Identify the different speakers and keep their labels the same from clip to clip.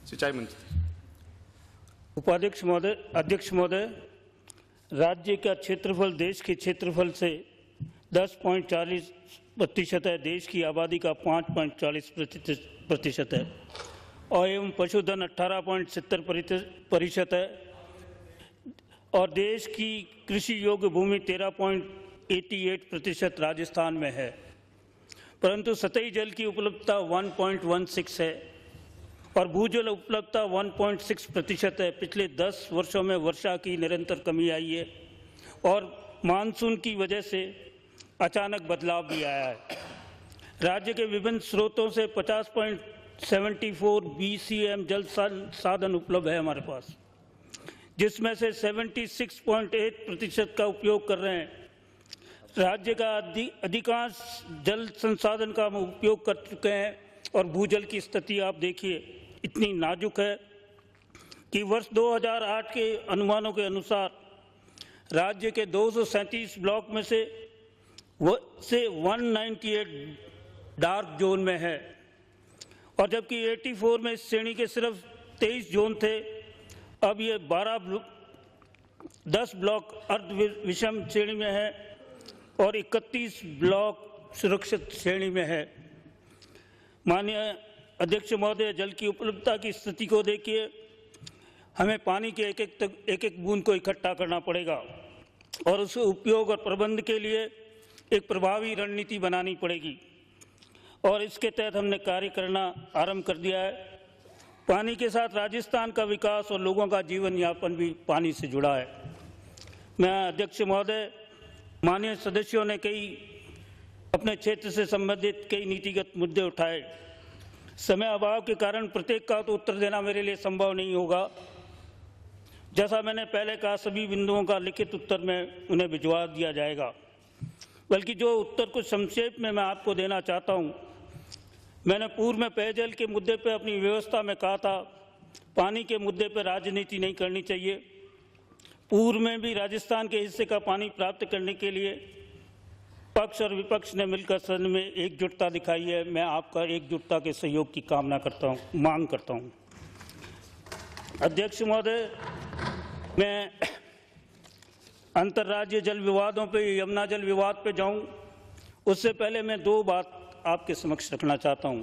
Speaker 1: सिंचाई मंत्री।
Speaker 2: उपाध्यक्ष महोदय, अध्यक्ष महोदय, राज्य का क्षेत्रफल देश के क्षेत्रफल से 10.40% है, देश की आबादी का 5.40% है और एवं पशुधन 18.70% है और देश की कृषि योग्य भूमि 13.88% राजस्थान में है, परंतु सतही जल की उपलब्धता 1.16 है और भूजल उपलब्धता 1.6% है। पिछले 10 वर्षों में वर्षा की निरंतर कमी आई है और मानसून की वजह से अचानक बदलाव भी आया है। राज्य के विभिन्न स्रोतों से 50.74 BCM जल साधन उपलब्ध है हमारे पास, जिसमें से 76.8% का उपयोग कर रहे हैं। राज्य का अधिकांश जल संसाधन का हम उपयोग कर चुके हैं और भूजल की स्थिति आप देखिए इतनी नाजुक है कि वर्ष 2008 के अनुमानों के अनुसार राज्य के 237 ब्लॉक में से 198 डार्क जोन में है और जबकि 84 में इस श्रेणी के सिर्फ 23 जोन थे। अब ये 10 ब्लॉक अर्ध विषम श्रेणी में है और 31 ब्लॉक सुरक्षित श्रेणी में है। माननीय अध्यक्ष महोदय, जल की उपलब्धता की स्थिति को देखिए, हमें पानी के एक एक बूंद को इकट्ठा करना पड़ेगा और उसके उपयोग और प्रबंध के लिए एक प्रभावी रणनीति बनानी पड़ेगी और इसके तहत हमने कार्य करना आरंभ कर दिया है। पानी के साथ राजस्थान का विकास और लोगों का जीवन यापन भी पानी से जुड़ा है। मैं अध्यक्ष महोदय, माननीय सदस्यों ने कई अपने क्षेत्र से संबंधित कई नीतिगत मुद्दे उठाए। समय अभाव के कारण प्रत्येक का तो उत्तर देना मेरे लिए संभव नहीं होगा। जैसा मैंने पहले कहा, सभी बिंदुओं का लिखित उत्तर में उन्हें भिजवा दिया जाएगा, बल्कि जो उत्तर कुछ संक्षेप में मैं आपको देना चाहता हूं। मैंने पूर्व में पेयजल के मुद्दे पर अपनी व्यवस्था में कहा था, पानी के मुद्दे पर राजनीति नहीं करनी चाहिए। पूर्व में भी राजस्थान के हिस्से का पानी प्राप्त करने के लिए पक्ष और विपक्ष ने मिलकर सदन में एकजुटता दिखाई है। मैं आपका एकजुटता के सहयोग की कामना करता हूं, मांग करता हूं। अध्यक्ष महोदय, मैं अंतर्राज्यीय जल विवादों पे, यमुना जल विवाद पे जाऊं, उससे पहले मैं 2 बात आपके समक्ष रखना चाहता हूं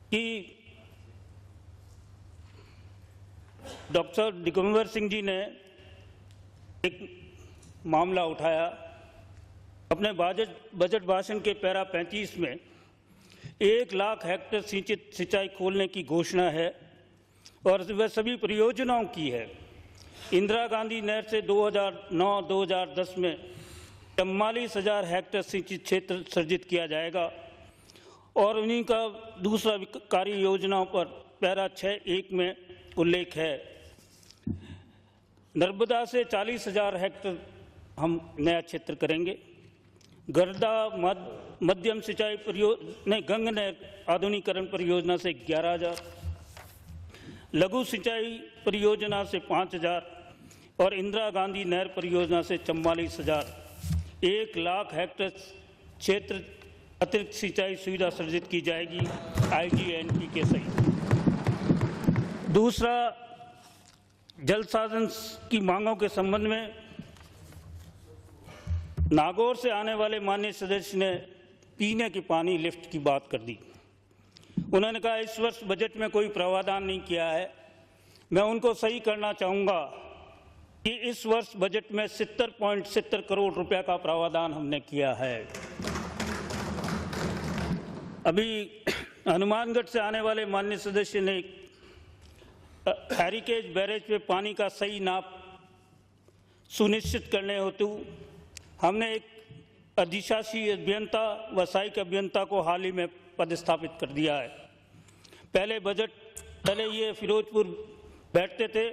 Speaker 2: कि डॉक्टर दिगंबर सिंह जी ने एक मामला उठाया अपने बजट भाषण के पैरा 35 में। 1 लाख हेक्टेयर सिंचित सिंचाई खोलने की घोषणा है और वह सभी परियोजनाओं की है। इंदिरा गांधी नहर से 2009-2010 में 44,000 हेक्टेयर सिंचित क्षेत्र सृजित किया जाएगा और उन्हीं का दूसरा कार्य योजनाओं पर पैरा 6.1 में उल्लेख है। नर्मदा से 40,000 हेक्टेयर हम नया क्षेत्र करेंगे। गर्दा मध्यम सिंचाई परियोजना, गंग नहर आधुनिकीकरण परियोजना से 11,000, लघु सिंचाई परियोजना से 5,000 और इंदिरा गांधी नहर परियोजना से 44,000। 1 लाख हेक्टेयर क्षेत्र अतिरिक्त सिंचाई सुविधा सृजित की जाएगी IGNP के सहित। दूसरा, जल साधन की मांगों के संबंध में नागौर से आने वाले माननीय सदस्य ने पीने के पानी लिफ्ट की बात कर दी। उन्होंने कहा इस वर्ष बजट में कोई प्रावधान नहीं किया है। मैं उनको सही करना चाहूँगा कि इस वर्ष बजट में 70.70 करोड़ रुपया का प्रावधान हमने किया है। अभी हनुमानगढ़ से आने वाले माननीय सदस्य ने हैरिकेज बैरेज पे पानी का सही नाप सुनिश्चित करने हेतु हमने एक अधिशासी अभियंता व सहायक अभियंता को हाल ही में पदस्थापित कर दिया है। पहले ये फिरोजपुर बैठते थे,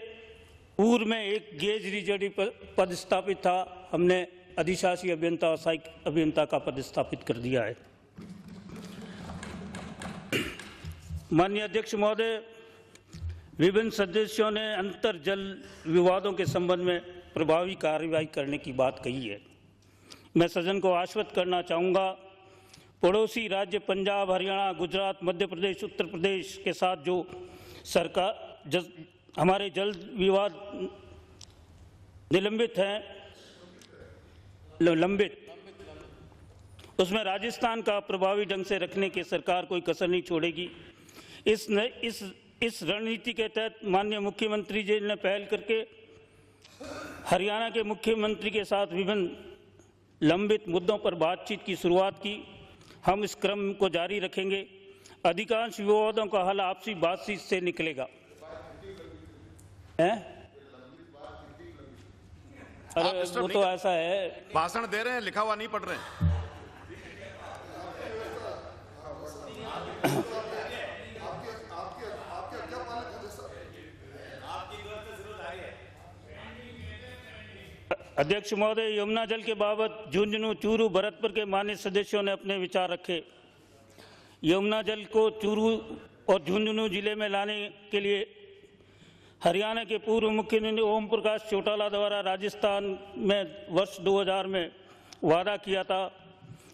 Speaker 2: पूर्व में एक गेज रिजर्व पदस्थापित था, हमने अधिशासी अभियंता और सहायक अभियंता का पदस्थापित कर दिया है। माननीय अध्यक्ष महोदय, विभिन्न सदस्यों ने अंतर जल विवादों के संबंध में प्रभावी कार्रवाई करने की बात कही है। मैं सदन को आश्वस्त करना चाहूँगा, पड़ोसी राज्य पंजाब, हरियाणा, गुजरात, मध्य प्रदेश, उत्तर प्रदेश के साथ जो हमारे जल विवाद निलंबित हैं, लंबित, उसमें राजस्थान का प्रभावी ढंग से रखने की सरकार कोई कसर नहीं छोड़ेगी। इस रणनीति के तहत माननीय मुख्यमंत्री जी ने पहल करके हरियाणा के मुख्यमंत्री के साथ विभिन्न लंबित मुद्दों पर बातचीत की शुरुआत की। हम इस क्रम को जारी रखेंगे। अधिकांश विवादों का हल आपसी बातचीत से निकलेगा। अरे वो तो ऐसा है,
Speaker 1: भाषण दे रहे हैं, लिखा हुआ नहीं पढ़ रहे हैं।
Speaker 2: अध्यक्ष महोदय, यमुना जल के बाबत झुंझुनू, चूरू, भरतपुर के मान्य सदस्यों ने अपने विचार रखे। यमुना जल को चूरू और झुंझुनू जिले में लाने के लिए हरियाणा के पूर्व मुख्यमंत्री ओम प्रकाश चौटाला द्वारा राजस्थान में वर्ष 2000 में वादा किया था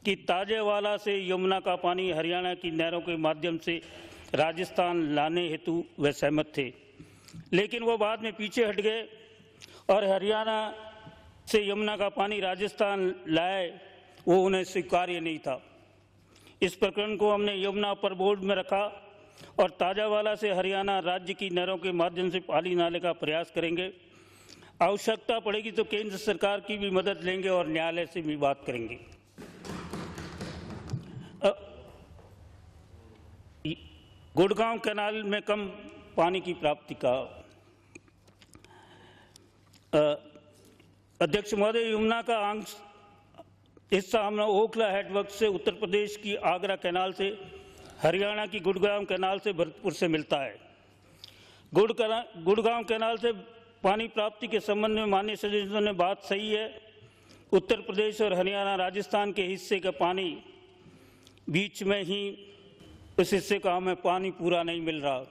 Speaker 2: कि ताजेवाला से यमुना का पानी हरियाणा की नहरों के माध्यम से राजस्थान लाने हेतु वे सहमत थे, लेकिन वो बाद में पीछे हट गए और हरियाणा से यमुना का पानी राजस्थान लाए, वो उन्हें स्वीकार्य नहीं था। इस प्रकरण को हमने यमुना पर बोर्ड में रखा और ताजावाला से हरियाणा राज्य की नहरों के माध्यम से पानी लाने का प्रयास करेंगे। आवश्यकता पड़ेगी तो केंद्र सरकार की भी मदद लेंगे और न्यायालय से भी बात करेंगे। गुड़गांव कैनाल में कम पानी की प्राप्ति का अध्यक्ष महोदय, यमुना का अंश हिस्सा हमने ओखला हेडवर्क से उत्तर प्रदेश की आगरा कैनाल से हरियाणा की गुड़गांव कैनाल से भरतपुर से मिलता है। गुड़गांव कैनाल से पानी प्राप्ति के संबंध में माननीय सदस्यों ने बात सही है। उत्तर प्रदेश और हरियाणा राजस्थान के हिस्से का पानी बीच में ही उस हिस्से का हमें पानी पूरा नहीं मिल रहा।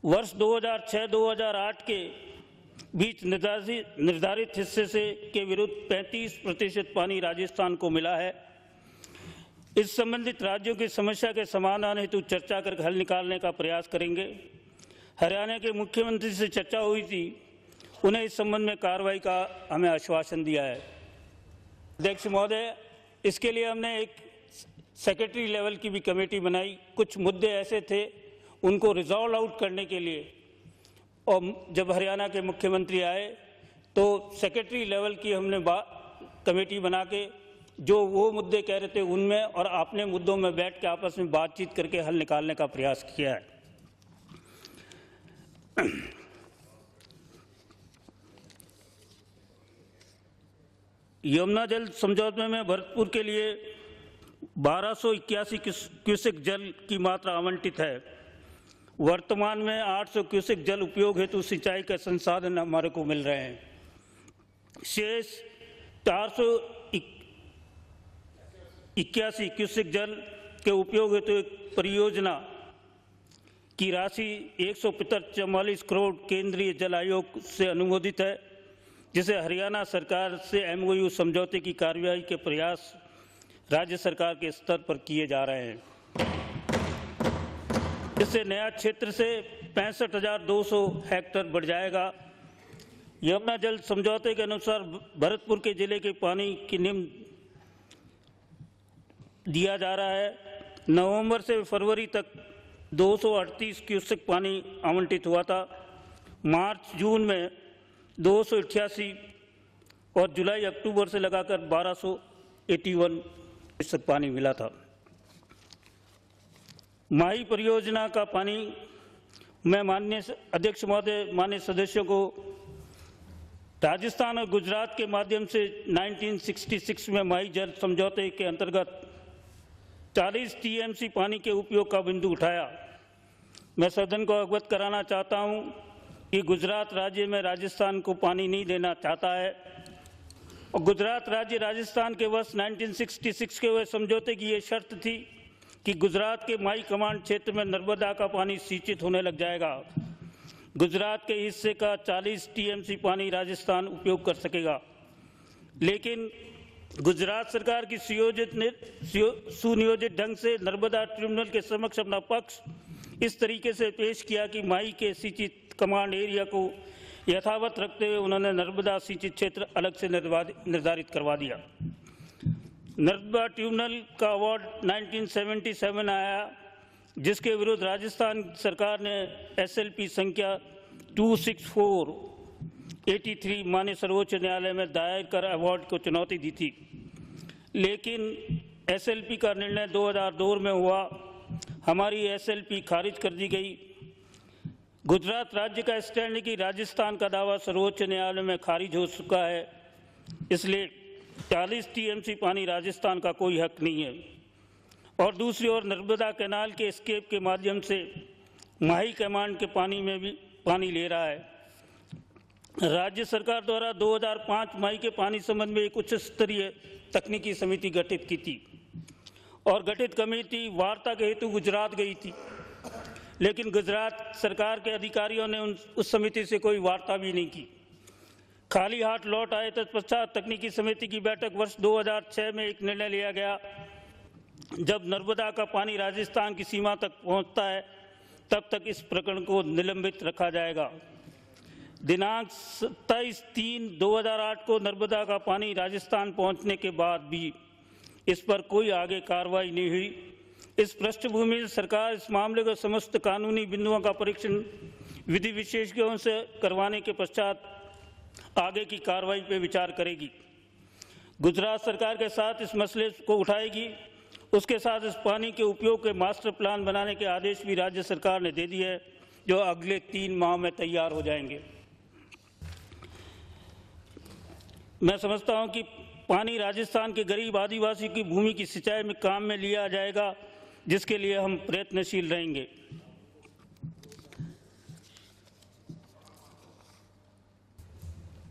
Speaker 2: वर्ष 2006-2008 के बीच निर्धारित हिस्से से के विरुद्ध 35% पानी राजस्थान को मिला है। इस संबंधित राज्यों की समस्या के समाधान हेतु चर्चा कर हल निकालने का प्रयास करेंगे। हरियाणा के मुख्यमंत्री से चर्चा हुई थी, उन्हें इस संबंध में कार्रवाई का हमें आश्वासन दिया है। अध्यक्ष महोदय, इसके लिए हमने एक सेक्रेटरी लेवल की भी कमेटी बनाई। कुछ मुद्दे ऐसे थे, उनको रिजॉल्व आउट करने के लिए, और जब हरियाणा के मुख्यमंत्री आए तो सेक्रेटरी लेवल की हमने कमेटी बना के जो वो मुद्दे कह रहे थे उनमें और अपने मुद्दों में बैठ के आपस में बातचीत करके हल निकालने का प्रयास किया है। यमुना जल समझौते में भरतपुर के लिए 1281 क्यूसेक जल की मात्रा आवंटित है। वर्तमान में 800 क्यूसेक जल उपयोग हेतु सिंचाई के संसाधन हमारे को मिल रहे हैं। शेष 481 क्यूसेक जल के उपयोग हेतु एक परियोजना की राशि 145 करोड़ केंद्रीय जल आयोग से अनुमोदित है, जिसे हरियाणा सरकार से MOU समझौते की कार्यवाही के प्रयास राज्य सरकार के स्तर पर किए जा रहे हैं। इससे नया क्षेत्र से 65,200 हेक्टेयर बढ़ जाएगा। यमुना जल समझौते के अनुसार भरतपुर के जिले के पानी की निम्न दिया जा रहा है। नवंबर से फरवरी तक 238 क्यूसेक पानी आवंटित हुआ था। मार्च जून में 288 और जुलाई अक्टूबर से लगाकर 1281 क्यूसेक पानी मिला था। माही परियोजना का पानी मैं माननीय अध्यक्ष महोदय, माननीय सदस्यों को राजस्थान और गुजरात के माध्यम से 1966 में माही जल समझौते के अंतर्गत 40 TMC पानी के उपयोग का बिंदु उठाया। मैं सदन को अवगत कराना चाहता हूं कि गुजरात राज्य में राजस्थान को पानी नहीं देना चाहता है और गुजरात राज्य राजस्थान के वर्ष 1966 के वह समझौते की ये शर्त थी कि गुजरात के माई कमांड क्षेत्र में नर्मदा का पानी सिंचित होने लग जाएगा। गुजरात के हिस्से का 40 TMC पानी राजस्थान उपयोग कर सकेगा, लेकिन गुजरात सरकार की सुनियोजित ढंग से नर्मदा ट्रिब्यूनल के समक्ष अपना पक्ष इस तरीके से पेश किया कि माई के सिंचित कमांड एरिया को यथावत रखते हुए उन्होंने नर्मदा सिंचित क्षेत्र अलग से निर्धारित करवा दिया। नर्मदा ट्रिब्यूनल का अवार्ड 1977 आया, जिसके विरुद्ध राजस्थान सरकार ने SLP संख्या 264/83 माननीय सर्वोच्च न्यायालय में दायर कर अवार्ड को चुनौती दी थी, लेकिन SLP का निर्णय 2002 में हुआ। हमारी SLP खारिज कर दी गई। गुजरात राज्य का स्टैंड है कि राजस्थान का दावा सर्वोच्च न्यायालय में खारिज हो चुका है, इसलिए 40 TMC पानी राजस्थान का कोई हक नहीं है। और दूसरी ओर नर्मदा कैनाल के एस्केप के माध्यम से माही कमांड के पानी में भी पानी ले रहा है। राज्य सरकार द्वारा 2005 माही के पानी संबंध में एक उच्च स्तरीय तकनीकी समिति गठित की थी और गठित कमेटी वार्ता के हेतु गुजरात गई थी, लेकिन गुजरात सरकार के अधिकारियों ने उस समिति से कोई वार्ता भी नहीं की, खाली हाथ लौट आए। तत्पश्चात तकनीकी समिति की बैठक वर्ष 2006 में एक निर्णय लिया गया, जब नर्मदा का पानी राजस्थान की सीमा तक पहुंचता है तब तक इस प्रकरण को निलंबित रखा जाएगा। दिनांक 27/3/2008 को नर्मदा का पानी राजस्थान पहुंचने के बाद भी इस पर कोई आगे कार्रवाई नहीं हुई। इस पृष्ठभूमि में सरकार इस मामले को समस्त कानूनी बिंदुओं का परीक्षण विधि विशेषज्ञों से करवाने के पश्चात आगे की कार्रवाई पर विचार करेगी। गुजरात सरकार के साथ इस मसले को उठाएगी। उसके साथ इस पानी के उपयोग के मास्टर प्लान बनाने के आदेश भी राज्य सरकार ने दे दिए हैं, जो अगले 3 माह में तैयार हो जाएंगे। मैं समझता हूं कि पानी राजस्थान के गरीब आदिवासी की भूमि की सिंचाई में काम में लिया जाएगा, जिसके लिए हम प्रयत्नशील रहेंगे।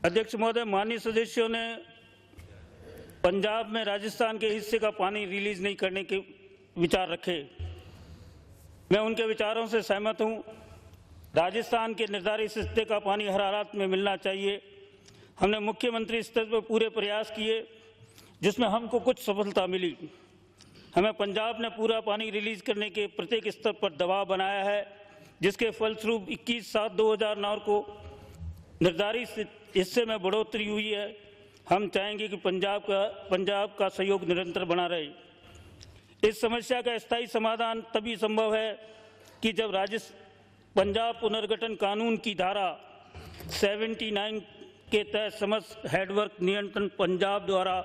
Speaker 2: अध्यक्ष महोदय, माननीय सदस्यों ने पंजाब में राजस्थान के हिस्से का पानी रिलीज नहीं करने के विचार रखे। मैं उनके विचारों से सहमत हूं। राजस्थान के निर्धारित हिस्से का पानी हर हालत में मिलना चाहिए। हमने मुख्यमंत्री स्तर पर पूरे प्रयास किए, जिसमें हमको कुछ सफलता मिली। हमें पंजाब ने पूरा पानी रिलीज करने के प्रत्येक स्तर पर दबाव बनाया है, जिसके फलस्वरूप 21/7/2009 को निर्धारित हिस्से में बढ़ोतरी हुई है। हम चाहेंगे कि पंजाब का सहयोग निरंतर बना रहे। इस समस्या का स्थायी समाधान तभी संभव है कि जब पंजाब पुनर्गठन कानून की धारा 79 के तहत समस्त हेडवर्क नियंत्रण पंजाब द्वारा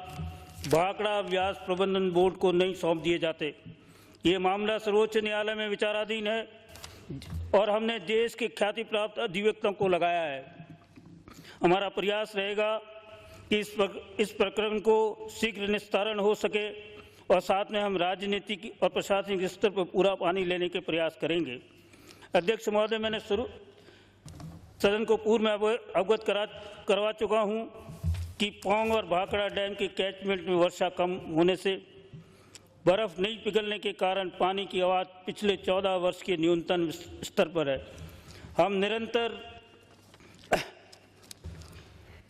Speaker 2: भाखड़ा व्यास प्रबंधन बोर्ड को नहीं सौंप दिए जाते। ये मामला सर्वोच्च न्यायालय में विचाराधीन है और हमने देश के ख्याति प्राप्त अधिवक्ताओं को लगाया है। हमारा प्रयास रहेगा कि इस प्रकरण को शीघ्र निस्तारण हो सके और साथ में हम राजनीतिक और प्रशासनिक स्तर पर पूरा पानी लेने के प्रयास करेंगे। अध्यक्ष महोदय, मैंने सदन को पूर्व में अवगत करवा चुका हूं कि पौंग और भाखड़ा डैम के कैचमेंट में वर्षा कम होने से बर्फ नहीं पिघलने के कारण पानी की आवाज़ पिछले 14 वर्ष के न्यूनतम स्तर पर है। हम निरंतर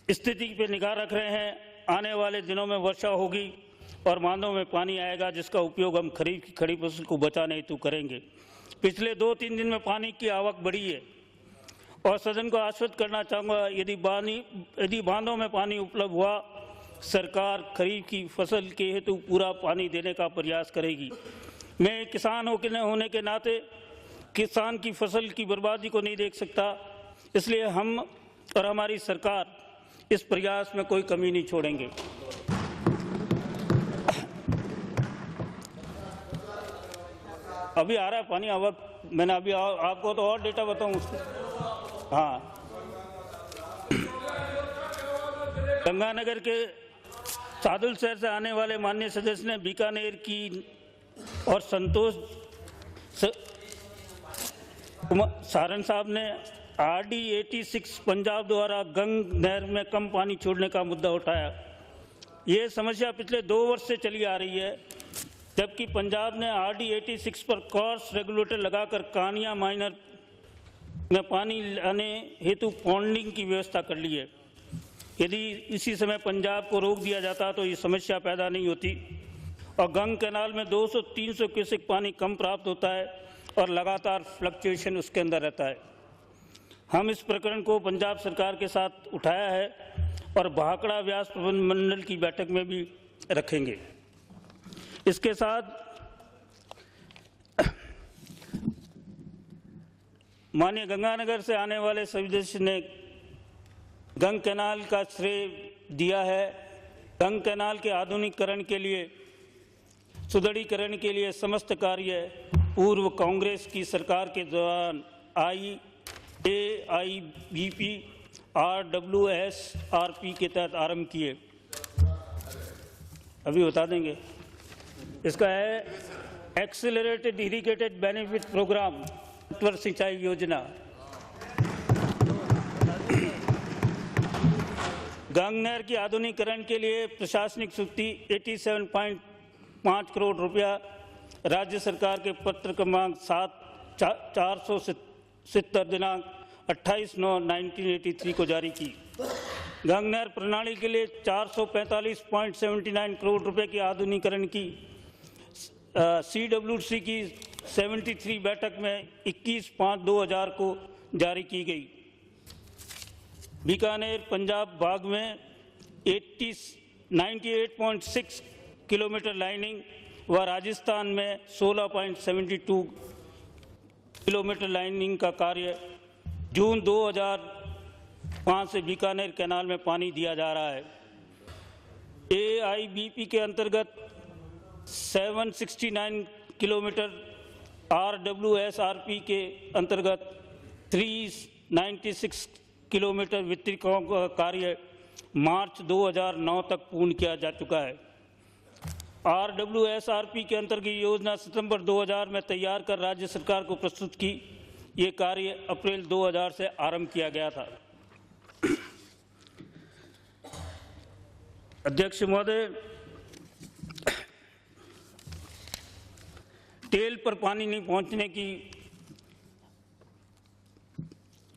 Speaker 2: स्थिति पर निगाह रख रहे हैं। आने वाले दिनों में वर्षा होगी और बांधों में पानी आएगा, जिसका उपयोग हम खरीफ की खड़ी फसल को बचाने हेतु करेंगे। पिछले 2-3 दिन में पानी की आवक बढ़ी है और सदन को आश्वस्त करना चाहूँगा, यदि बांधों में पानी उपलब्ध हुआ, सरकार खरीफ की फसल के हेतु पूरा पानी देने का प्रयास करेगी। मैं किसान होने के नाते किसान की फसल की बर्बादी को नहीं देख सकता, इसलिए हम और हमारी सरकार इस प्रयास में कोई कमी नहीं छोड़ेंगे। अभी आ रहा है पानी आवक, मैंने अभी आपको तो और डेटा बताऊं उसको। हाँ, गंगानगर के सादुल शहर से आने वाले माननीय सदस्य ने बीकानेर की और संतोष सारण साहब ने RD 86 पंजाब द्वारा गंग नहर में कम पानी छोड़ने का मुद्दा उठाया। ये समस्या पिछले 2 वर्ष से चली आ रही है, जबकि पंजाब ने RD 86 पर कॉर्स रेगुलेटर लगाकर कानिया माइनर में पानी लाने हेतु पॉन्डिंग की व्यवस्था कर ली है। यदि इसी समय पंजाब को रोक दिया जाता तो ये समस्या पैदा नहीं होती और गंग कैनाल में 200-300 क्यूसेक पानी कम प्राप्त होता है और लगातार फ्लक्चुएशन उसके अंदर रहता है। हम इस प्रकरण को पंजाब सरकार के साथ उठाया है और भाखड़ा व्यास प्रबंधन मंडल की बैठक में भी रखेंगे। इसके साथ माननीय गंगानगर से आने वाले सदस्य ने गंग कैनाल का श्रेय दिया है। गंग कैनाल के आधुनिकीकरण के लिए, सुदृढ़ीकरण के लिए समस्त कार्य पूर्व कांग्रेस की सरकार के दौरान AIBP RWSRP के तहत आरंभ किए। अभी बता देंगे। इसका है एक्सेलरेटेड इरिगेटेड बेनिफिट प्रोग्राम, सिंचाई योजना। गंग नहर की आधुनिकीकरण के लिए प्रशासनिक स्वीकृति 87.5 करोड़ रुपया राज्य सरकार के पत्र क्रमांक 470 दिनांक 28/9/1983 को जारी की। गंग नहर प्रणाली के लिए 445.79 करोड़ रुपए की आधुनिकीकरण की CWC की 73 बैठक में 21/5/2000 को जारी की गई। बीकानेर पंजाब भाग में 98.6 किलोमीटर लाइनिंग व राजस्थान में 16.72 किलोमीटर लाइनिंग का कार्य जून 2005 से बीकानेर कैनाल में पानी दिया जा रहा है। AIBP के अंतर्गत 769 किलोमीटर, RWSRP के अंतर्गत 396 किलोमीटर वितरिकों का कार्य मार्च 2009 तक पूर्ण किया जा चुका है। RWSRP के अंतर्गत योजना सितंबर 2000 में तैयार कर राज्य सरकार को प्रस्तुत की। ये कार्य अप्रैल 2000 से आरंभ किया गया था। अध्यक्ष महोदय, टेल पर पानी नहीं पहुंचने की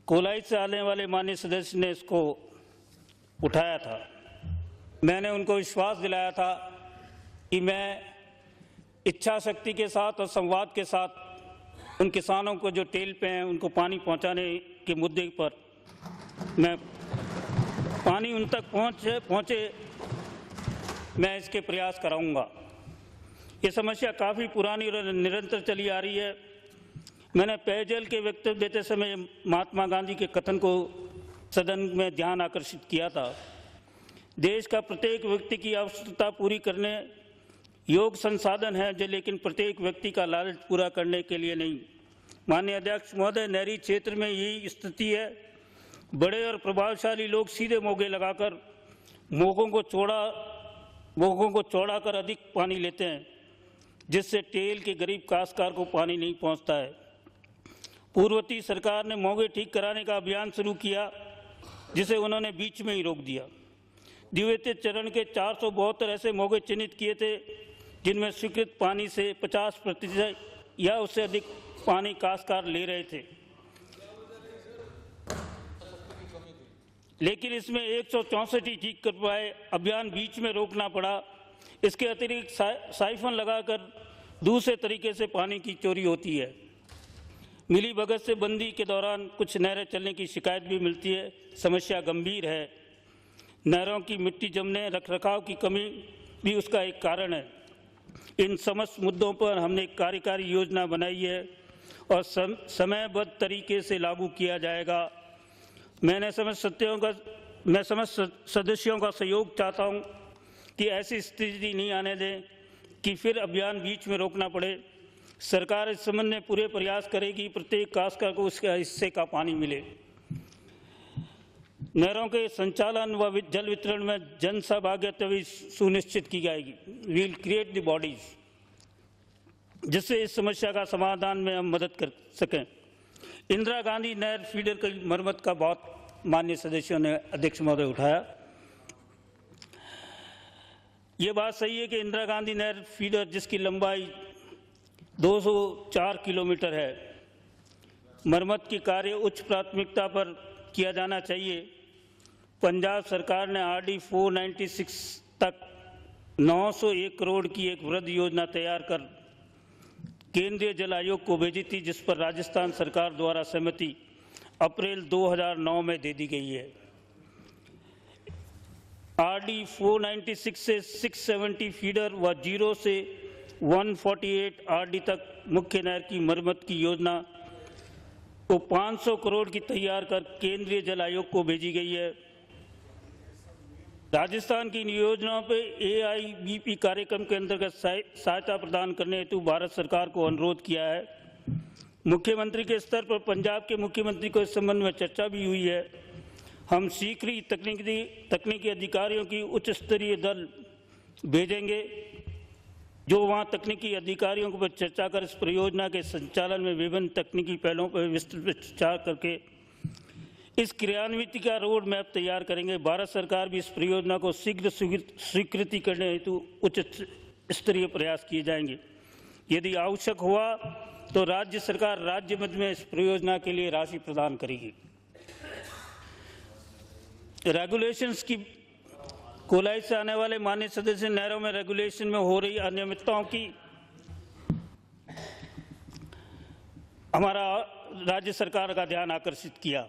Speaker 2: कोलाई से आने वाले माननीय सदस्य ने इसको उठाया था। मैंने उनको विश्वास दिलाया था कि मैं इच्छा शक्ति के साथ और संवाद के साथ उन किसानों को जो टेल पे हैं उनको पानी पहुंचाने के मुद्दे पर मैं पानी उन तक पहुंचे मैं इसके प्रयास कराऊंगा। ये समस्या काफ़ी पुरानी और निरंतर चली आ रही है। मैंने पेयजल के वक्तव्य देते समय महात्मा गांधी के कथन को सदन में ध्यान आकर्षित किया था। देश का प्रत्येक व्यक्ति की आवश्यकता पूरी करने योग संसाधन है जो, लेकिन प्रत्येक व्यक्ति का लालच पूरा करने के लिए नहीं। माननीय अध्यक्ष महोदय, नहरी क्षेत्र में यही स्थिति है। बड़े और प्रभावशाली लोग सीधे मोगे लगाकर मोगों को चौड़ा कर अधिक पानी लेते हैं, जिससे टेल के गरीब काश्तकार को पानी नहीं पहुंचता है। पूर्ववर्ती सरकार ने मोगे ठीक कराने का अभियान शुरू किया, जिसे उन्होंने बीच में ही रोक दिया। द्वितीय चरण के 472 ऐसे मोगे चिन्हित किए थे जिनमें स्वीकृत पानी से 50% या उससे अधिक पानी काश्तकार ले रहे थे, लेकिन इसमें 164 ही ठीक कर पाए। अभियान बीच में रोकना पड़ा। इसके अतिरिक्त साइफन लगाकर दूसरे तरीके से पानी की चोरी होती है। मिली भगत से बंदी के दौरान कुछ नहरें चलने की शिकायत भी मिलती है। समस्या गंभीर है। नहरों की मिट्टी जमने, रखरखाव की कमी भी उसका एक कारण है। इन समस्त मुद्दों पर हमने एक कार्यकारी योजना बनाई है और समयबद्ध तरीके से लागू किया जाएगा। मैं समस्त सदस्यों का सहयोग चाहता हूं कि ऐसी स्थिति नहीं आने दें कि फिर अभियान बीच में रोकना पड़े। सरकार इस संबंध में पूरे प्रयास करेगी, प्रत्येक काश्तकार को उसके हिस्से का पानी मिले। नहरों के संचालन व जल वितरण में जन सहभागिता भी सुनिश्चित की जाएगी। We will create the bodies जिससे इस समस्या का समाधान में हम मदद कर सकें। इंदिरा गांधी नहर फीडर की मरम्मत का बहुत माननीय सदस्यों ने अध्यक्ष महोदय उठाया। ये बात सही है कि इंदिरा गांधी नहर फीडर, जिसकी लंबाई 204 किलोमीटर है, मरम्मत की कार्य उच्च प्राथमिकता पर किया जाना चाहिए। पंजाब सरकार ने RD 496 तक 901 करोड़ की एक वृहद योजना तैयार कर केंद्रीय जल आयोग को भेजी थी, जिस पर राजस्थान सरकार द्वारा सहमति अप्रैल 2009 में दे दी गई है। RD 496 से 670 फीडर व 0 से 148 RD तक मुख्य नहर की मरम्मत की योजना को 500 करोड़ की तैयार कर केंद्रीय जल आयोग को भेजी गई है। राजस्थान की इन योजनाओं पर AIBP कार्यक्रम के अंतर्गत सहायता प्रदान करने हेतु भारत सरकार को अनुरोध किया है। मुख्यमंत्री के स्तर पर पंजाब के मुख्यमंत्री को इस संबंध में चर्चा भी हुई है। हम शीघ्र ही तकनीकी अधिकारियों की उच्च स्तरीय दल भेजेंगे, जो वहां तकनीकी अधिकारियों पर चर्चा कर इस परियोजना के संचालन में विभिन्न तकनीकी पहलुओं पर विस्तृत विचार करके इस क्रियान्वित का रोड मैप तैयार करेंगे। भारत सरकार भी इस परियोजना को शीघ्र स्वीकृति करने हेतु उच्च स्तरीय प्रयास किए जाएंगे। यदि आवश्यक हुआ तो राज्य सरकार राज्य मद में इस परियोजना के लिए राशि प्रदान करेगी। रेगुलेशंस की कोलाई से आने वाले माननीय सदस्य नहरों में रेगुलेशन में हो रही अनियमितताओं की हमारा राज्य सरकार का ध्यान आकर्षित किया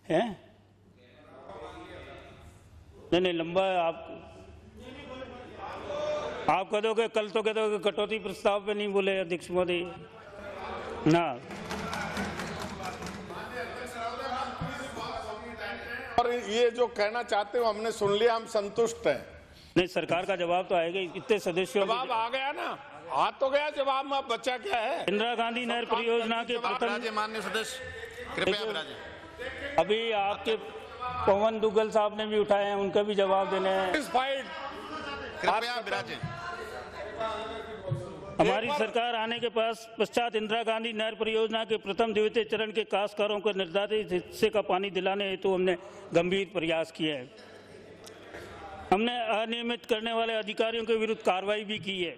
Speaker 2: है। नहीं लंबा है। आप कह दोगे, कल तो कह दोगे कटौती प्रस्ताव पे नहीं बोले अध्यक्ष महोदय ना।
Speaker 3: और ये जो कहना चाहते हो हमने सुन लिया, हम संतुष्ट हैं।
Speaker 2: नहीं, सरकार का जवाब तो आएगा। इतने सदस्यों
Speaker 3: जवाब आ गया ना, आ तो गया जवाब में, बचा क्या है?
Speaker 2: इंदिरा गांधी नहर परियोजना के प्रथम
Speaker 1: माननीय सदस्य कृपया विराजे।
Speaker 2: अभी आपके पवन दुग्गल साहब ने भी उठाए हैं, उनका भी जवाब देने हैं।
Speaker 1: कृपया विराजे।
Speaker 2: हमारी सरकार आने के पश्चात इंदिरा गांधी नहर परियोजना के प्रथम द्वितीय चरण के काश्तकारों को निर्धारित हिस्से का पानी दिलाने हेतु हमने गंभीर प्रयास किए हैं। हमने अनियमित करने वाले अधिकारियों के विरुद्ध कार्रवाई भी की है।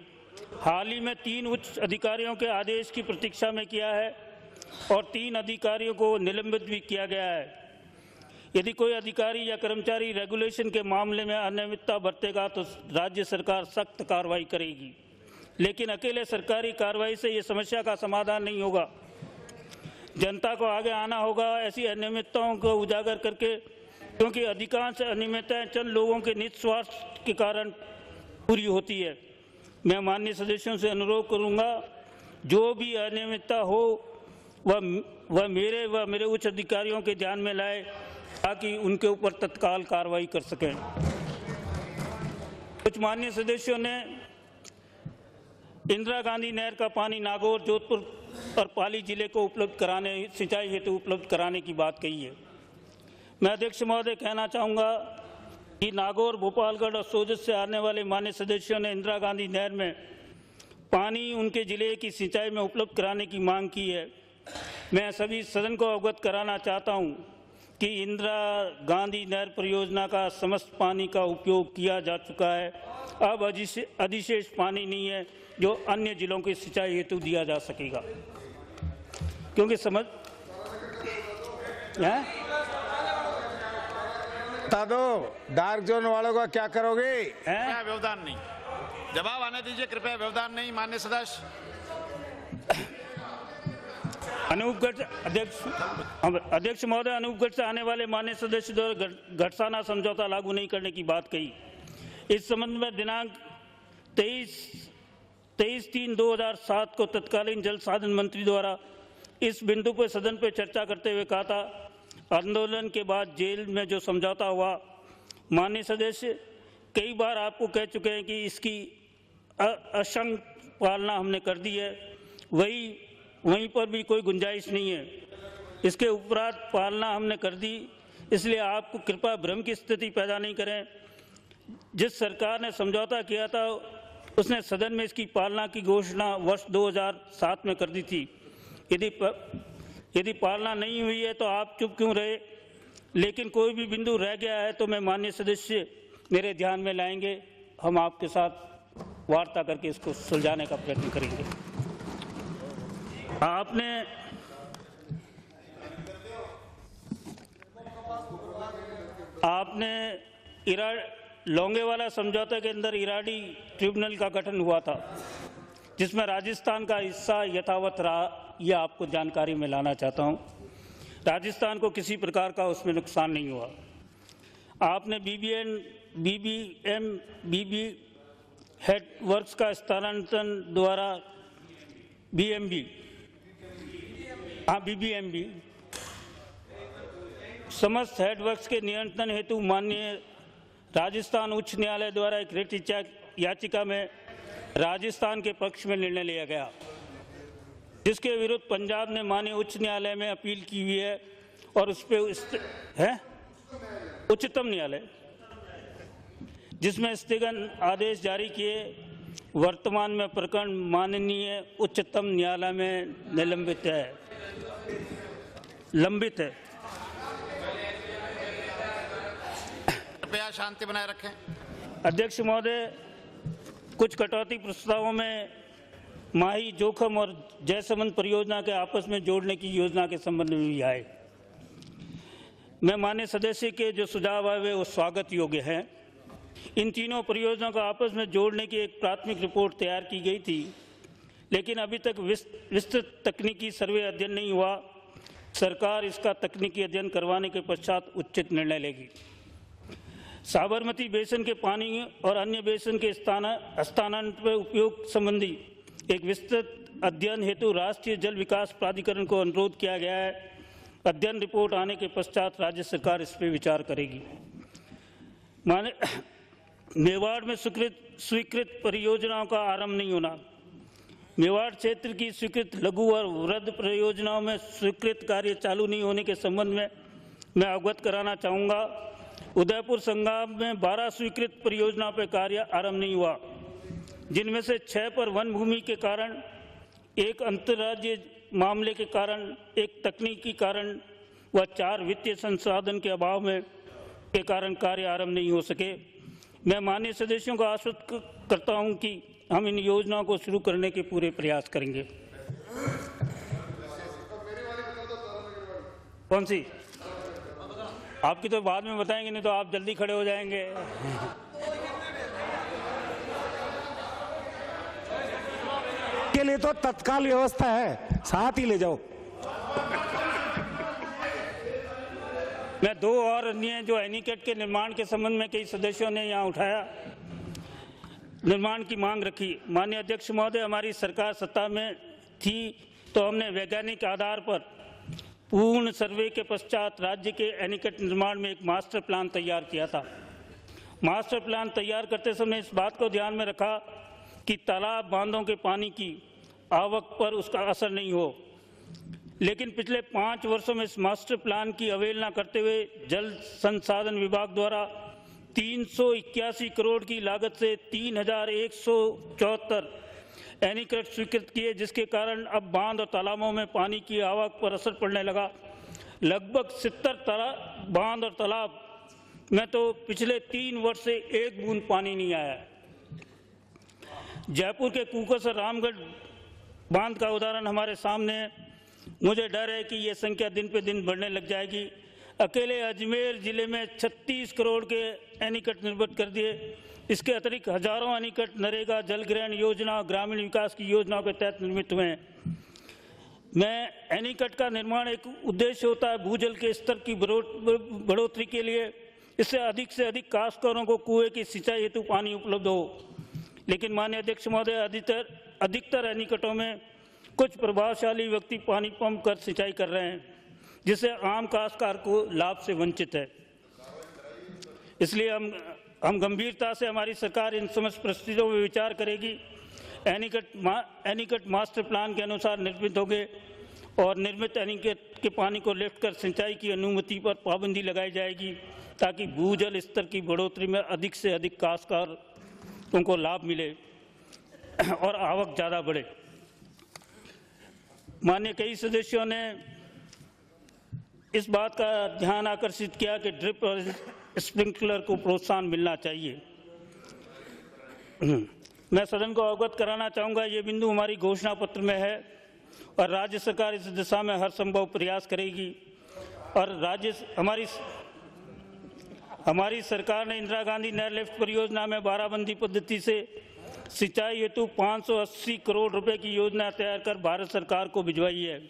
Speaker 2: हाल ही में 3 उच्च अधिकारियों के आदेश की प्रतीक्षा में किया है और 3 अधिकारियों को निलंबित भी किया गया है। यदि कोई अधिकारी या कर्मचारी रेगुलेशन के मामले में अनियमितता बरतेगा तो राज्य सरकार सख्त कार्रवाई करेगी, लेकिन अकेले सरकारी कार्रवाई से ये समस्या का समाधान नहीं होगा। जनता को आगे आना होगा ऐसी अनियमितताओं को उजागर करके, क्योंकि अधिकांश अनियमितताएं चंद लोगों के निज स्वार्थ के कारण पूरी होती है। मैं माननीय सदस्यों से अनुरोध करूंगा, जो भी अनियमितता हो वह मेरे उच्च अधिकारियों के ध्यान में लाए, ताकि उनके ऊपर तत्काल कार्रवाई कर सकें। कुछ माननीय सदस्यों ने इंदिरा गांधी नहर का पानी नागौर, जोधपुर और पाली जिले को उपलब्ध कराने, सिंचाई हेतु उपलब्ध कराने की बात कही है। मैं अध्यक्ष महोदय कहना चाहूँगा कि नागौर, भोपालगढ़ और सोजत से आने वाले मान्य सदस्यों ने इंदिरा गांधी नहर में पानी उनके जिले की सिंचाई में उपलब्ध कराने की मांग की है। मैं सभी सदन को अवगत कराना चाहता हूं कि इंदिरा गांधी नहर परियोजना का समस्त पानी का उपयोग किया जा चुका है। अब अधिशेष पानी नहीं है जो अन्य जिलों की सिंचाई हेतु दिया जा सकेगा। क्योंकि समझ
Speaker 3: बता दो डार्क जोन वालों का क्या करोगे?
Speaker 1: कृपया व्यवधान नहीं, जवाब आने दीजिए। कृपया व्यवधान नहीं। माननीय सदस्य
Speaker 2: अनूपगढ़ अध्यक्ष महोदय, अनूपगढ़ से आने वाले मान्य सदस्य द्वारा घटसाना समझौता लागू नहीं करने की बात कही। इस संबंध में दिनांक 23/3/2007 को तत्कालीन जल साधन मंत्री द्वारा इस बिंदु पर सदन पर चर्चा करते हुए कहा था, आंदोलन के बाद जेल में जो समझौता हुआ, माननीय सदस्य कई बार आपको कह चुके हैं कि इसकी असंग पालना हमने कर दी है, वहीं पर भी कोई गुंजाइश नहीं है। इसके उपरांत पालना हमने कर दी, इसलिए आपको कृपया भ्रम की स्थिति पैदा नहीं करें। जिस सरकार ने समझौता किया था उसने सदन में इसकी पालना की घोषणा वर्ष 2007 में कर दी थी। यदि पालना नहीं हुई है तो आप चुप क्यों रहे? लेकिन कोई भी बिंदु रह गया है तो मैं माननीय सदस्य मेरे ध्यान में लाएंगे, हम आपके साथ वार्ता करके इसको सुलझाने का प्रयत्न करेंगे। आपने लोंगेवाला समझौते के अंदर इराडी ट्रिब्यूनल का गठन हुआ था, जिसमें राजस्थान का हिस्सा यथावत रहा, यह आपको जानकारी में लाना चाहता हूं। राजस्थान को किसी प्रकार का उसमें नुकसान नहीं हुआ। आपने बीबी हेड वर्क्स का स्थानांतरण द्वारा बीबीएमबी समस्त हेडवर्क्स के नियंत्रण हेतु माननीय राजस्थान उच्च न्यायालय द्वारा एक रिट याचिका में राजस्थान के पक्ष में निर्णय लिया गया, जिसके विरुद्ध पंजाब ने माननीय उच्च न्यायालय में अपील की हुई है और उस पर उच्चतम न्यायालय, जिसमें स्थगन आदेश जारी किए। वर्तमान में प्रकरण माननीय उच्चतम न्यायालय में लंबित है।
Speaker 1: कृपया शांति बनाए रखें।
Speaker 2: अध्यक्ष महोदय, कुछ कटौती प्रस्तावों में माही जोखम और जयसमंद परियोजना के आपस में जोड़ने की योजना के संबंध में भी आए। मैं माननीय सदस्य के जो सुझाव आए वो स्वागत योग्य हैं। इन तीनों परियोजनाओं को आपस में जोड़ने की एक प्राथमिक रिपोर्ट तैयार की गई थी, लेकिन अभी तक विस्तृत तकनीकी सर्वे अध्ययन नहीं हुआ। सरकार इसका तकनीकी अध्ययन करवाने के पश्चात उचित निर्णय लेगी। साबरमती बेसिन के पानी और अन्य बेसिन के स्थानांतरण पर उपयोग संबंधी एक विस्तृत अध्ययन हेतु राष्ट्रीय जल विकास प्राधिकरण को अनुरोध किया गया है। अध्ययन रिपोर्ट आने के पश्चात राज्य सरकार इस पर विचार करेगी। मेवाड़ में स्वीकृत परियोजनाओं का आरंभ नहीं होना। मेवाड़ क्षेत्र की स्वीकृत लघु और वृहद परियोजनाओं में स्वीकृत कार्य चालू नहीं होने के संबंध में मैं अवगत कराना चाहूँगा। उदयपुर संग्राम में 12 स्वीकृत परियोजनाओं पर कार्य आरंभ नहीं हुआ, जिनमें से 6 पर वन भूमि के कारण, एक अंतर्राज्यीय मामले के कारण, एक तकनीकी कारण व 4 वित्तीय संसाधन के अभाव में के कारण कार्य आरंभ नहीं हो सके। मैं माननीय सदस्यों को आश्वस्त करता हूं कि हम इन योजनाओं को शुरू करने के पूरे प्रयास करेंगे। कौन सी? आपकी तो बाद में बताएंगे, नहीं तो आप जल्दी खड़े हो जाएंगे।
Speaker 4: के लिए तो तत्काल व्यवस्था है, साथ ही ले जाओ।
Speaker 2: मैं 2 और अन्य जो एनीकट के निर्माण के संबंध में कई सदस्यों ने यहाँ उठाया, निर्माण की मांग रखी। माननीय अध्यक्ष महोदय, हमारी सरकार सत्ता में थी तो हमने वैज्ञानिक आधार पर पूर्ण सर्वे के पश्चात राज्य के एनीकट निर्माण में एक मास्टर प्लान तैयार किया था। मास्टर प्लान तैयार करते समय इस बात को ध्यान में रखा कि तालाब बांधों के पानी की आवक पर उसका असर नहीं हो, लेकिन पिछले 5 वर्षों में इस मास्टर प्लान की अवहेलना करते हुए जल संसाधन विभाग द्वारा 381 करोड़ की लागत से 3174 एनीकट स्वीकृत किए, जिसके कारण अब बांध और तालाबों में पानी की आवक पर असर पड़ने लगा। लगभग 70 बांध और तालाब में तो पिछले 3 वर्ष से 1 बूंद पानी नहीं आया। जयपुर के कुकस और रामगढ़ बांध का उदाहरण हमारे सामने है। मुझे डर है कि ये संख्या दिन पे दिन बढ़ने लग जाएगी। अकेले अजमेर जिले में 36 करोड़ के एनीकट निर्मित कर दिए। इसके अतिरिक्त हजारों एनीकट नरेगा, जल ग्रहण योजना, ग्रामीण विकास की योजनाओं के तहत निर्मित हुए हैं। मैं एनीकट का निर्माण एक उद्देश्य होता है भूजल के स्तर की बढ़ोतरी के लिए, इससे से अधिक काश्तकारों को कुएं की सिंचाई हेतु पानी उपलब्ध हो। लेकिन माननीय अध्यक्ष महोदय, अधिकतर एनीकटों में कुछ प्रभावशाली व्यक्ति पानी पंप कर सिंचाई कर रहे हैं, जिससे आम काश्तकार को लाभ से वंचित है। इसलिए हम गंभीरता से हमारी सरकार इन समस्त परिस्थितियों में विचार करेगी। एनीकट मास्टर प्लान के अनुसार निर्मित होंगे और निर्मित एनीकट के पानी को लिफ्ट कर सिंचाई की अनुमति पर पाबंदी लगाई जाएगी, ताकि भूजल स्तर की बढ़ोतरी में अधिक से अधिक काश्तकारों को लाभ मिले और आवक ज़्यादा बढ़े। माननीय कई सदस्यों ने इस बात का ध्यान आकर्षित किया कि ड्रिप और स्प्रिंकलर को प्रोत्साहन मिलना चाहिए। मैं सदन को अवगत कराना चाहूँगा, ये बिंदु हमारी घोषणा पत्र में है और राज्य सरकार इस दिशा में हर संभव प्रयास करेगी। और हमारी सरकार ने इंदिरा गांधी नहर लिफ्ट परियोजना में बाराबंदी पद्धति से सिंचाई हेतु 580 करोड़ रुपए की योजना तैयार कर भारत सरकार को भिजवाई है।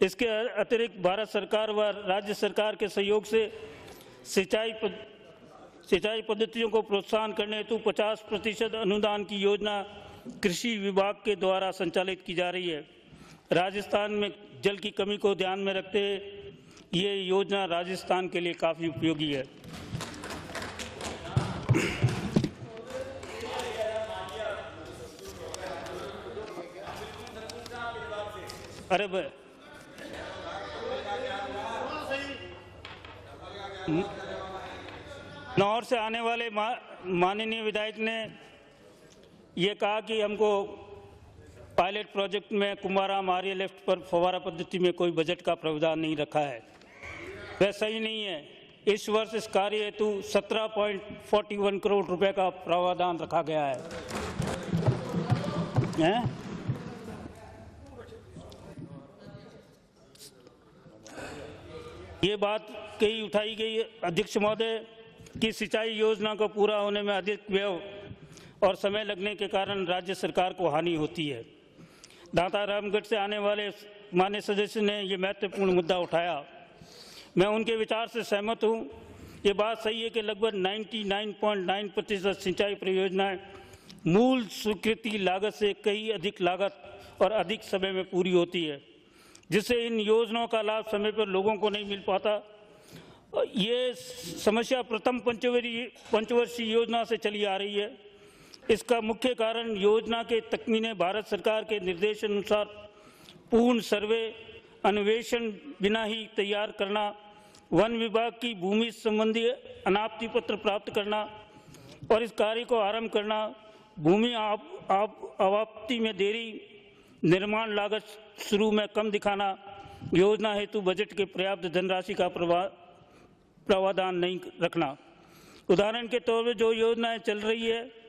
Speaker 2: इसके अतिरिक्त भारत सरकार व राज्य सरकार के सहयोग से सिंचाई पद्धतियों को प्रोत्साहन करने हेतु 50% अनुदान की योजना कृषि विभाग के द्वारा संचालित की जा रही है। राजस्थान में जल की कमी को ध्यान में रखते हुए ये योजना राजस्थान के लिए काफ़ी उपयोगी है। अरे नौर से आने वाले माननीय विधायक ने ये कहा कि हमको पायलट प्रोजेक्ट में कुंभाराम आर्य लेफ्ट पर फव्वारा पद्धति में कोई बजट का प्रावधान नहीं रखा है। वह सही नहीं है। इस वर्ष इस कार्य हेतु 17.41 करोड़ रुपए का प्रावधान रखा गया है। ये बात कही उठाई गई अध्यक्ष महोदय कि सिंचाई योजना को पूरा होने में अधिक व्यय और समय लगने के कारण राज्य सरकार को हानि होती है। दाता रामगढ़ से आने वाले माननीय सदस्य ने ये महत्वपूर्ण मुद्दा उठाया। मैं उनके विचार से सहमत हूँ। ये बात सही है कि लगभग 99.9% सिंचाई परियोजनाएं मूल स्वीकृति लागत से कई अधिक लागत और अधिक समय में पूरी होती है, जिससे इन योजनाओं का लाभ समय पर लोगों को नहीं मिल पाता। ये समस्या प्रथम पंचवर्षीय योजना से चली आ रही है। इसका मुख्य कारण योजना के तकमीने भारत सरकार के निर्देश अनुसार पूर्ण सर्वे अन्वेषण बिना ही तैयार करना, वन विभाग की भूमि संबंधी अनापत्ति पत्र प्राप्त करना और इस कार्य को आरंभ करना, भूमि अवाप्ति में देरी, निर्माण लागत शुरू में कम दिखाना, योजना हेतु बजट के पर्याप्त धनराशि का प्रावधान नहीं रखना। उदाहरण के तौर पर जो योजनाएं चल रही है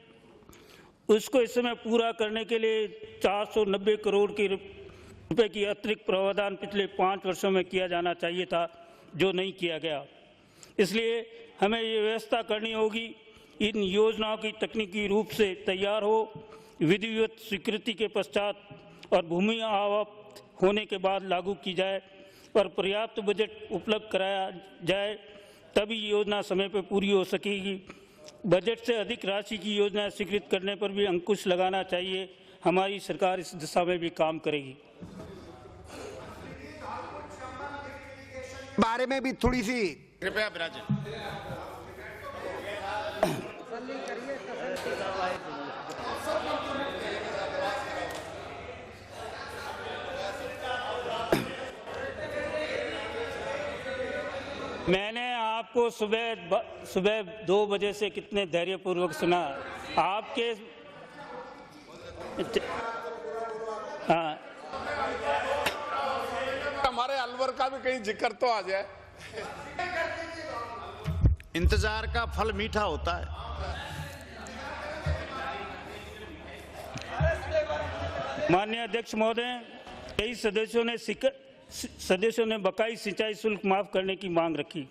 Speaker 2: उसको इस समय पूरा करने के लिए 490 करोड़ की रुपए की अतिरिक्त प्रावधान पिछले 5 वर्षों में किया जाना चाहिए था, जो नहीं किया गया। इसलिए हमें ये व्यवस्था करनी होगी इन योजनाओं की तकनीकी रूप से तैयार हो, विधिवत स्वीकृति के पश्चात और भूमि आवंटित होने के बाद लागू की जाए और पर्याप्त बजट उपलब्ध कराया जाए, तभी योजना समय पर पूरी हो सकेगी। बजट से अधिक राशि की योजना स्वीकृत करने पर भी अंकुश लगाना चाहिए। हमारी सरकार इस दिशा में भी काम करेगी।
Speaker 5: बारे में भी थोड़ी सी
Speaker 1: कृपया विराजें।
Speaker 2: मैंने आपको सुबह 2 बजे से कितने धैर्यपूर्वक सुना। आपके हाँ,
Speaker 3: हमारे अलवर का भी कहीं जिक्र तो आ जाए।
Speaker 1: इंतजार का फल मीठा होता है।
Speaker 2: माननीय अध्यक्ष महोदय, कई सदस्यों ने बकाई सिंचाई शुल्क माफ करने की मांग रखी।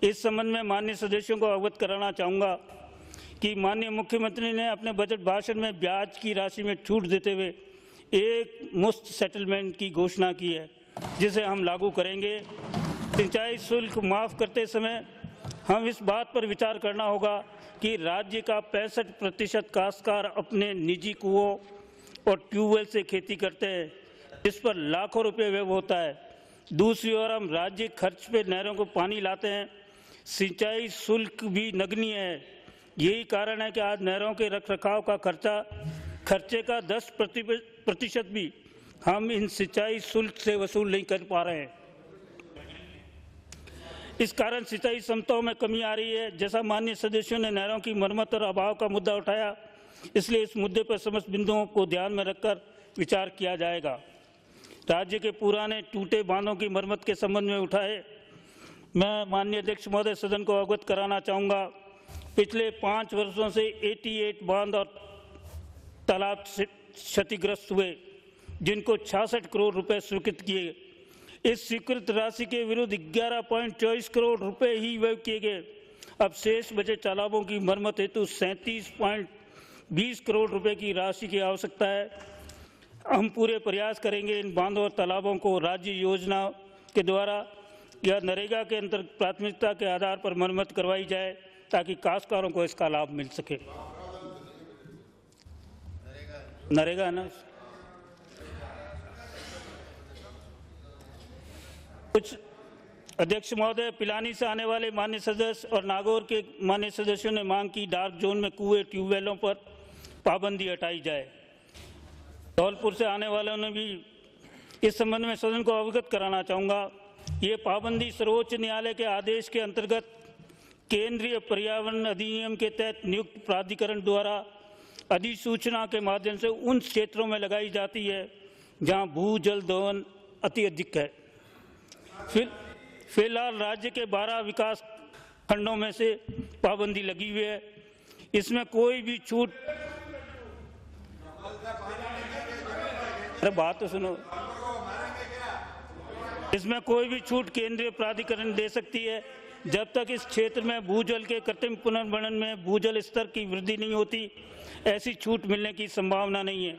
Speaker 2: इस संबंध में माननीय सदस्यों को अवगत कराना चाहूँगा कि माननीय मुख्यमंत्री ने अपने बजट भाषण में ब्याज की राशि में छूट देते हुए एक मुफ्त सेटलमेंट की घोषणा की है, जिसे हम लागू करेंगे। सिंचाई शुल्क माफ करते समय हम इस बात पर विचार करना होगा कि राज्य का 65% काश्तकार अपने निजी कुओं और ट्यूबवेल से खेती करते हैं, इस पर लाखों रुपए व्यय होता है। दूसरी ओर हम राज्य खर्च पे नहरों को पानी लाते हैं। सिंचाई शुल्क भी नगण्य है। यही कारण है कि आज नहरों के रखरखाव का खर्चे का 10% भी हम इन सिंचाई शुल्क से वसूल नहीं कर पा रहे हैं। इस कारण सिंचाई क्षमताओं में कमी आ रही है। जैसा माननीय सदस्यों ने नहरों की मरम्मत और अभाव का मुद्दा उठाया, इसलिए इस मुद्दे पर समस्त बिंदुओं को ध्यान में रखकर विचार किया जाएगा। राज्य के पुराने टूटे बांधों की मरम्मत के संबंध में उठाए मैं माननीय अध्यक्ष महोदय सदन को अवगत कराना चाहूँगा। पिछले 5 वर्षों से 88 बांध और तालाब क्षतिग्रस्त हुए, जिनको 66 करोड़ रुपए स्वीकृत किए। इस स्वीकृत राशि के विरुद्ध 11.24 करोड़ रुपए ही व्यय किए गए। अब शेष बचे तालाबों की मरम्मत हेतु 20 करोड़ रुपए की राशि की आवश्यकता है। हम पूरे प्रयास करेंगे इन बांधों और तालाबों को राज्य योजना के द्वारा या नरेगा के अंतर्गत प्राथमिकता के आधार पर मरम्मत करवाई जाए ताकि काश्तकारों को इसका लाभ मिल सके। नरेगा ना कुछ अध्यक्ष महोदय, पिलानी से आने वाले मान्य सदस्य और नागौर के मान्य सदस्यों ने मांग की डार्क जोन में कुएं ट्यूबवेलों पर पाबंदी हटाई जाए। धौलपुर से आने वालों ने भी इस संबंध में सदन को अवगत कराना चाहूँगा। ये पाबंदी सर्वोच्च न्यायालय के आदेश के अंतर्गत केंद्रीय पर्यावरण अधिनियम के तहत नियुक्त प्राधिकरण द्वारा अधिसूचना के माध्यम से उन क्षेत्रों में लगाई जाती है जहां भू जल दोहन अति अधिक है। फिलहाल राज्य के 12 विकास खंडों में से पाबंदी लगी हुई है। इसमें कोई भी छूट, अरे बात तो सुनो, इसमें कोई भी छूट केंद्रीय प्राधिकरण दे सकती है जब तक इस क्षेत्र में भूजल के कृत्रिम पुनर्भरण में भूजल स्तर की वृद्धि नहीं होती, ऐसी छूट मिलने की संभावना नहीं है।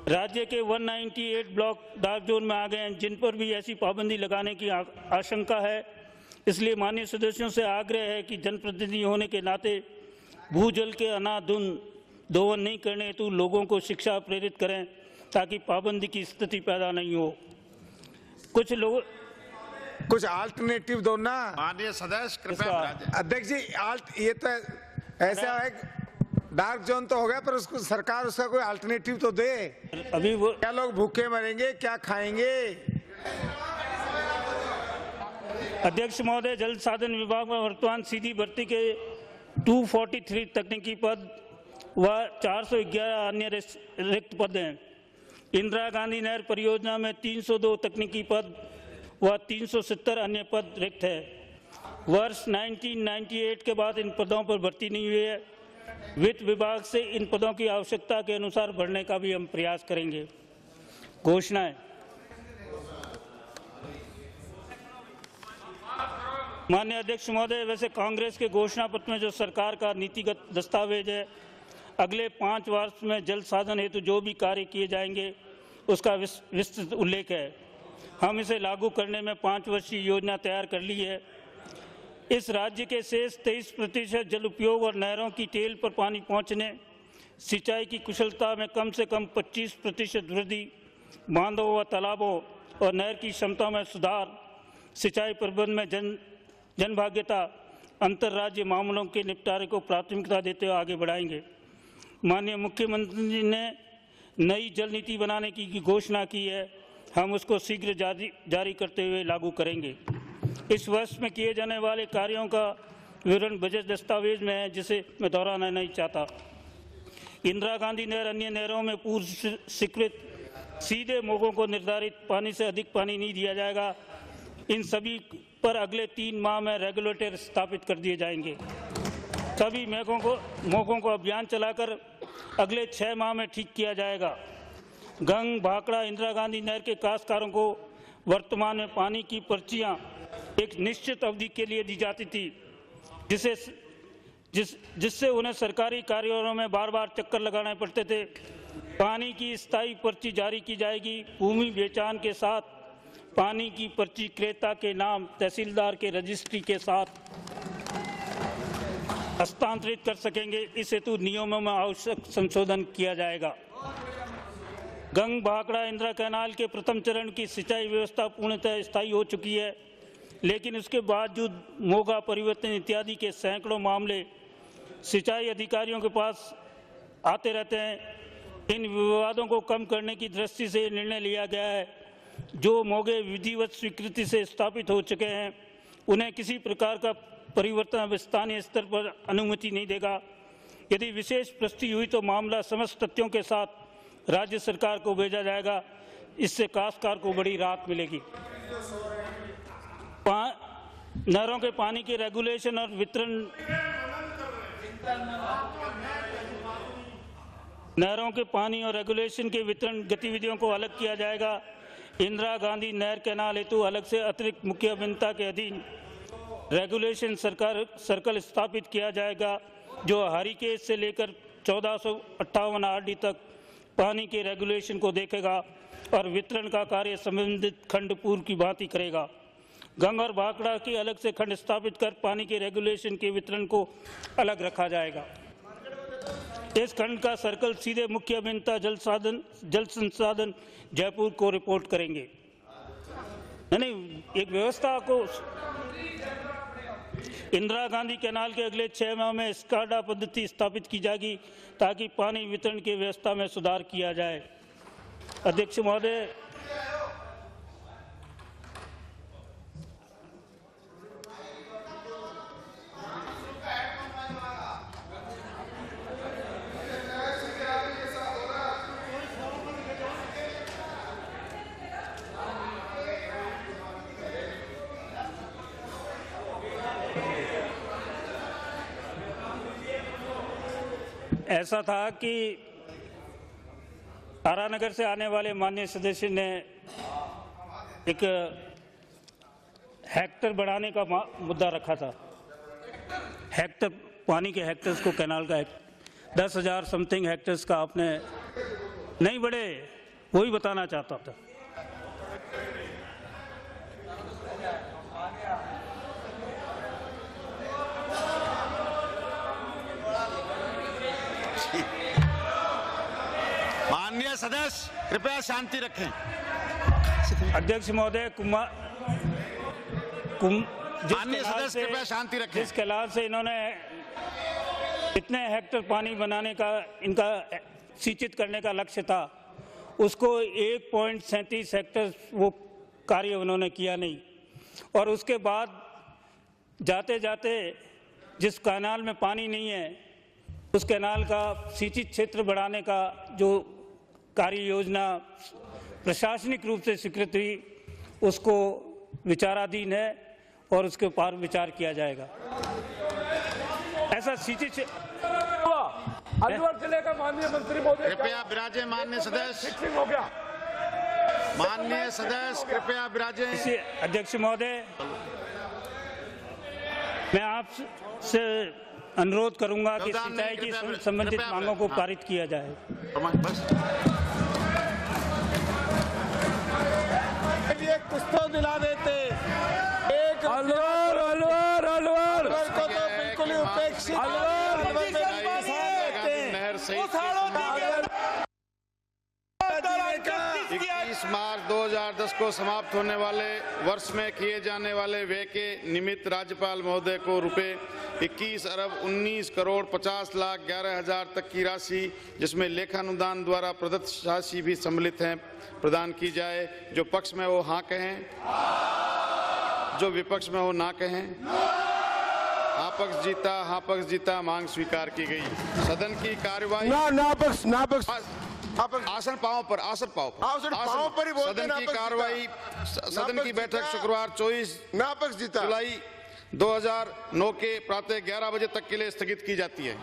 Speaker 2: राज्य के 198 ब्लॉक डार्क जोन में आ गए हैं जिन पर भी ऐसी पाबंदी लगाने की आशंका है। इसलिए माननीय सदस्यों से आग्रह है कि जनप्रतिनिधि होने के नाते भूजल के अनाधुन दोहन नहीं करने हेतु लोगों को शिक्षा प्रेरित करें ताकि पाबंदी की स्थिति पैदा नहीं हो। कुछ लोग
Speaker 5: कुछ अल्टरनेटिव दो ना
Speaker 1: माननीय सदस्य कृपया राज्य
Speaker 5: अध्यक्ष जी। ये तो ऐसा है, डार्क जोन तो हो गया पर उसको सरकार उसका कोई अल्टरनेटिव तो दे।
Speaker 2: अभी वो
Speaker 5: क्या लोग भूखे मरेंगे, क्या खाएंगे?
Speaker 2: अध्यक्ष महोदय, जल साधन विभाग में वर्तमान सीधी भर्ती के 243 तकनीकी पद व 411 अन्य रिक्त पद हैं। इंदिरा गांधी नहर परियोजना में 302 तकनीकी पद व 370 अन्य पद रिक्त है। वर्ष 1998 के बाद इन पदों पर भर्ती नहीं हुई है। वित्त विभाग से इन पदों की आवश्यकता के अनुसार भरने का भी हम प्रयास करेंगे। घोषणाएं। माननीय अध्यक्ष महोदय, वैसे कांग्रेस के घोषणा पत्र में जो सरकार का नीतिगत दस्तावेज है, अगले 5 वर्ष में जल साधन हेतु जो भी कार्य किए जाएंगे उसका विस्तृत उल्लेख है। हम इसे लागू करने में 5 वर्षीय योजना तैयार कर ली है। इस राज्य के शेष 23% जल उपयोग और नहरों की टेल पर पानी पहुंचने, सिंचाई की कुशलता में कम से कम 25% वृद्धि, बांधों व तालाबों और नहर की क्षमता में सुधार, सिंचाई प्रबंधन में जनभाग्यता, अंतर्राज्य मामलों के निपटारे को प्राथमिकता देते हुए आगे बढ़ाएंगे। माननीय मुख्यमंत्री जी ने नई जल नीति बनाने की घोषणा की है। हम उसको शीघ्र जारी करते हुए लागू करेंगे। इस वर्ष में किए जाने वाले कार्यों का विवरण बजट दस्तावेज में है, जिसे मैं दोहराना नहीं चाहता। इंदिरा गांधी नहर अन्य नहरों में पूर्व स्वीकृत सीधे मोगों को निर्धारित पानी से अधिक पानी नहीं दिया जाएगा। इन सभी पर अगले 3 माह में रेगुलेटर स्थापित कर दिए जाएंगे। सभी मोगों को अभियान चलाकर अगले 6 माह में ठीक किया जाएगा। गंग, भाखड़ा, इंदिरा गांधी नहर के काश्तकारों को वर्तमान में पानी की पर्चियां एक निश्चित अवधि के लिए दी जाती थी, जिससे उन्हें सरकारी कार्यालयों में बार-बार चक्कर लगाने पड़ते थे। पानी की स्थायी पर्ची जारी की जाएगी। भूमि बेचान के साथ पानी की पर्ची क्रेता के नाम तहसीलदार के रजिस्ट्री के साथ हस्तांतरित कर सकेंगे। इस हेतु नियमों में आवश्यक संशोधन किया जाएगा। गंग, भाखड़ा, इंदिरा कैनाल के प्रथम चरण की सिंचाई व्यवस्था पूर्णतः स्थायी हो चुकी है, लेकिन उसके बावजूद मोगा परिवर्तन इत्यादि के सैकड़ों मामले सिंचाई अधिकारियों के पास आते रहते हैं। इन विवादों को कम करने की दृष्टि से निर्णय लिया गया है। जो मोगे विधिवत स्वीकृति से स्थापित हो चुके हैं, उन्हें किसी प्रकार का परिवर्तन अब स्थानीय स्तर पर अनुमति नहीं देगा। यदि विशेष पुष्टि हुई तो मामला समस्त तथ्यों के साथ राज्य सरकार को भेजा जाएगा। इससे काश्तकार को बड़ी राहत मिलेगी। नहरों के पानी के रेगुलेशन और वितरण, नहरों के पानी और रेगुलेशन के वितरण गतिविधियों को अलग किया जाएगा। इंदिरा गांधी नहर कैनाल हेतु अलग से अतिरिक्त मुख्य अभियंता के अधीन रेगुलेशन सर्कल स्थापित किया जाएगा, जो हरिकेश से लेकर 1458 आरडी तक पानी के रेगुलेशन को देखेगा और वितरण का कार्य संबंधित खंड पूर्व की भांति करेगा। गंगा और भाखड़ा की अलग से खंड स्थापित कर पानी के रेगुलेशन के वितरण को अलग रखा जाएगा। इस खंड का सर्कल सीधे मुख्य अभियंता जल संसाधन जयपुर को रिपोर्ट करेंगे। एक व्यवस्था को इंदिरा गांधी कैनाल के अगले 6 माह में स्काडा पद्धति स्थापित की जाएगी ताकि पानी वितरण की व्यवस्था में सुधार किया जाए। अध्यक्ष महोदय, ऐसा था कि तारानगर से आने वाले माननीय सदस्य ने एक हेक्टर बढ़ाने का मुद्दा रखा था। हेक्टर पानी के हेक्टर्स को कैनाल का 10,000 समथिंग हेक्टर्स का आपने नहीं बढ़े, वही बताना चाहता था।
Speaker 1: माननीय सदस्य कृपया शांति रखें।
Speaker 2: अध्यक्ष महोदय,
Speaker 1: माननीय सदस्य कृपया शांति रखें।
Speaker 2: जिस कैनाल से इन्होंने इतने हेक्टर पानी बनाने का इनका सिंचित करने का लक्ष्य था, उसको 1.37 हेक्टर वो कार्य उन्होंने किया नहीं, और उसके बाद जाते जाते जिस कैनाल में पानी नहीं है उस कैनाल का सिंचित क्षेत्र बढ़ाने का जो कार्य योजना प्रशासनिक रूप से स्वीकृत हुई, उसको विचाराधीन है और उसके ऊपर विचार किया जाएगा। ऐसा सिंचित
Speaker 6: अलवर जिले का माननीय मंत्री महोदय,
Speaker 1: कृपया विराजे। माननीय सदस्य,
Speaker 6: हो गया।
Speaker 1: माननीय सदस्य कृपया विराजे।
Speaker 2: अध्यक्ष महोदय, मैं आपसे अनुरोध करूंगा कि सिंचाई की संबंधित मांगों को पारित किया जाए।
Speaker 5: कुछ तो दिला देते। एक अलवर को तो बिल्कुल ही उपेक्षित।
Speaker 1: नहर सहित 21 मार्च 2010 को समाप्त होने वाले वर्ष में किए जाने वाले व्यय के निमित्त राज्यपाल महोदय को रुपए 21 अरब 19 करोड़ 50 लाख 11 हजार तक की राशि, जिसमें लेखानुदान द्वारा प्रदत्त राशि भी सम्मिलित है, प्रदान की जाए। जो पक्ष में हो हाँ कहें, जो विपक्ष में हो ना कहें। हाँ पक्ष जीता। मांग स्वीकार की गई। सदन की कार्यवाही आसन पाँव पर ही बोलते। सदन की कार्यवाही, सदन की बैठक शुक्रवार 24 जुलाई 2009 के प्रातः 11 बजे तक के लिए स्थगित की जाती है।